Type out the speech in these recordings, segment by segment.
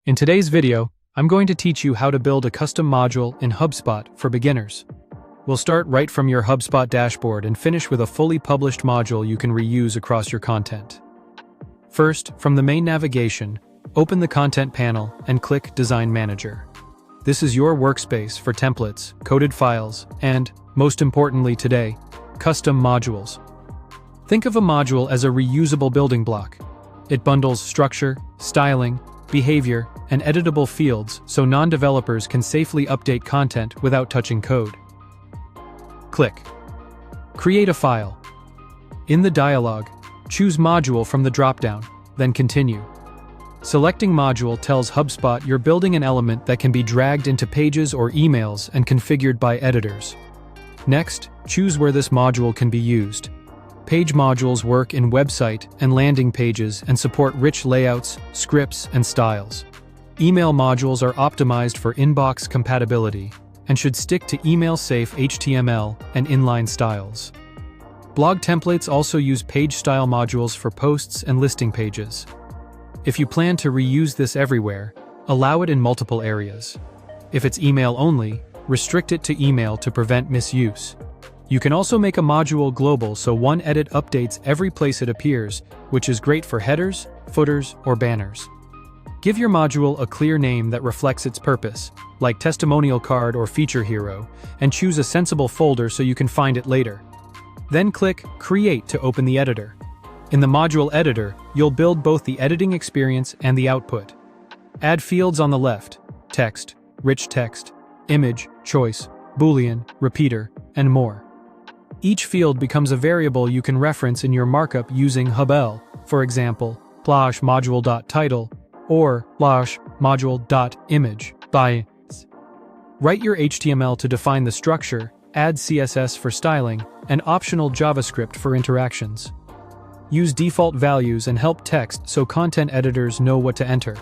In today's video, I'm going to teach you how to build a custom module in HubSpot for beginners. We'll start right from your HubSpot dashboard and finish with a fully published module you can reuse across your content. First, from the main navigation, open the Content panel and click Design Manager. This is your workspace for templates, coded files, and, most importantly today, custom modules. Think of a module as a reusable building block. It bundles structure, styling, behavior, and editable fields so non-developers can safely update content without touching code. Click Create a file. In the dialog, choose Module from the dropdown, then Continue. Selecting Module tells HubSpot you're building an element that can be dragged into pages or emails and configured by editors. Next, choose where this module can be used. Page modules work in website and landing pages and support rich layouts, scripts, and styles. Email modules are optimized for inbox compatibility and should stick to email-safe HTML and inline styles. Blog templates also use page style modules for posts and listing pages. If you plan to reuse this everywhere, allow it in multiple areas. If it's email only, restrict it to email to prevent misuse. You can also make a module global so one edit updates every place it appears, which is great for headers, footers, or banners. Give your module a clear name that reflects its purpose, like testimonial card or feature hero, and choose a sensible folder so you can find it later. Then click Create to open the editor. In the module editor, you'll build both the editing experience and the output. Add fields on the left: text, rich text, image, choice, boolean, repeater, and more. Each field becomes a variable you can reference in your markup using HubL, for example, /module.title or /module.image by. Write your HTML to define the structure, add CSS for styling, and optional JavaScript for interactions. Use default values and help text so content editors know what to enter.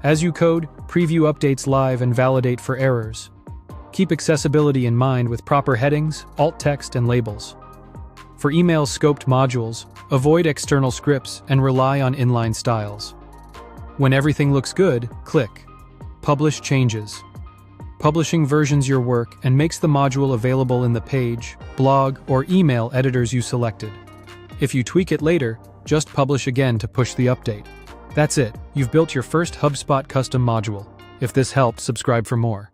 As you code, preview updates live and validate for errors. Keep accessibility in mind with proper headings, alt text, and labels. For email-scoped modules, avoid external scripts and rely on inline styles. When everything looks good, click Publish Changes. Publishing versions your work and makes the module available in the page, blog, or email editors you selected. If you tweak it later, just publish again to push the update. That's it, you've built your first HubSpot custom module. If this helped, subscribe for more.